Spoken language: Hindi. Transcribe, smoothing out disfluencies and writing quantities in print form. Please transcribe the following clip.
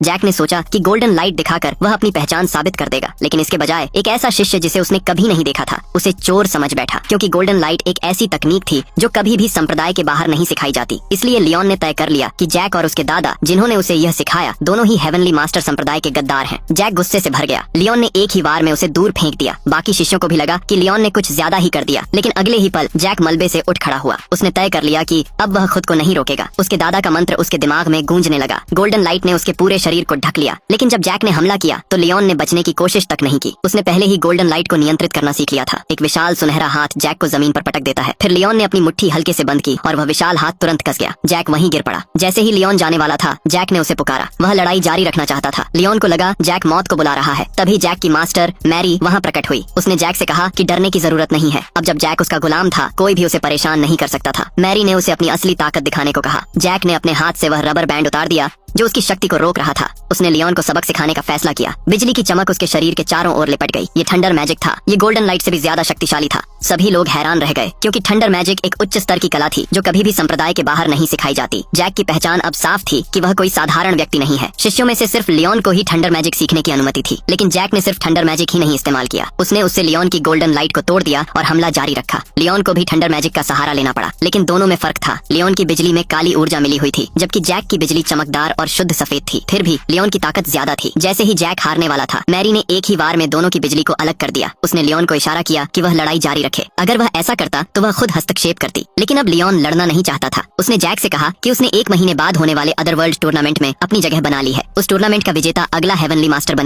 जैक ने सोचा कि गोल्डन लाइट दिखाकर वह अपनी पहचान साबित कर देगा, लेकिन इसके बजाय एक ऐसा शिष्य जिसे उसने कभी नहीं देखा था उसे चोर समझ बैठा, क्योंकि गोल्डन लाइट एक ऐसी तकनीक थी जो कभी भी संप्रदाय के बाहर नहीं सिखाई जाती। इसलिए लियोन ने तय कर लिया कि जैक और उसके दादा जिन्होंने उसे यह सिखाया दोनों ही हेवनली मास्टर संप्रदाय के गद्दार हैं। जैक गुस्से से भर गया। लियोन ने एक ही वार में उसे दूर फेंक दिया। बाकी शिष्यों को भी लगा कि लियोन ने कुछ ज्यादा ही कर दिया, लेकिन अगले ही पल जैक मलबे से उठ खड़ा हुआ। उसने तय कर लिया कि अब वह खुद को नहीं रोकेगा। उसके दादा का मंत्र उसके दिमाग में गूंजने लगा। गोल्डन लाइट ने उसके पूरे शरीर को ढक लिया, लेकिन जब जैक ने हमला किया तो लियोन ने बचने की कोशिश तक नहीं की। उसने पहले ही गोल्डन लाइट को नियंत्रित करना सीख लिया था। एक विशाल सुनहरा हाथ जैक को जमीन पर पटक देता है। फिर लियोन ने अपनी मुट्ठी हल्के से बंद की और वह विशाल हाथ तुरंत कस गया। जैक वहीं गिर पड़ा। जैसे ही लियोन जाने वाला था, जैक ने उसे पुकारा। वह लड़ाई जारी रखना चाहता था। लियोन को लगा जैक मौत को बुला रहा है। तभी जैक की मास्टर मैरी वहाँ प्रकट हुई। उसने जैक से कहा कि डरने की जरूरत नहीं है। अब जब जैक उसका गुलाम था, कोई भी उसे परेशान नहीं कर सकता था। मैरी ने उसे अपनी असली ताकत दिखाने को कहा। जैक ने अपने हाथ से वह रबर बैंड उतार दिया जो उसकी शक्ति को रोक रहा था। उसने लियोन को सबक सिखाने का फैसला किया। बिजली की चमक उसके शरीर के चारों ओर लिपट गई। ये थंडर मैजिक था। ये गोल्डन लाइट से भी ज्यादा शक्तिशाली था। सभी लोग हैरान रह गए, क्योंकि थंडर मैजिक एक उच्च स्तर की कला थी जो कभी भी संप्रदाय के बाहर नहीं सिखाई जाती। जैक की पहचान अब साफ थी कि वह कोई साधारण व्यक्ति नहीं है। शिष्यों में से सिर्फ लियोन को ही थंडर मैजिक सीखने की अनुमति थी, लेकिन जैक ने सिर्फ थंडर मैजिक ही नहीं इस्तेमाल किया। उसने उससे लियोन की गोल्डन लाइट को तोड़ दिया और हमला जारी रखा। लियोन को भी थंडर मैजिक का सहारा लेना पड़ा, लेकिन दोनों में फर्क था। लियोन की बिजली में काली ऊर्जा मिली हुई थी, जबकि जैक की बिजली चमकदार और शुद्ध सफेद थी। फिर भी लियोन की ताकत ज्यादा थी। जैसे ही जैक हारने वाला था, मैरी ने एक ही वार में दोनों की बिजली को अलग कर दिया। उसने लियोन को इशारा किया कि वह लड़ाई जारी रखे। अगर वह ऐसा करता तो वह खुद हस्तक्षेप करती, लेकिन अब लियोन लड़ना नहीं चाहता था। उसने जैक से कहा कि उसने 1 महीने बाद होने वाले अदरवर्ल्ड टूर्नामेंट में अपनी जगह बना ली है। उस टूर्नामेंट का विजेता अगला हेवनली मास्टर बनेगा।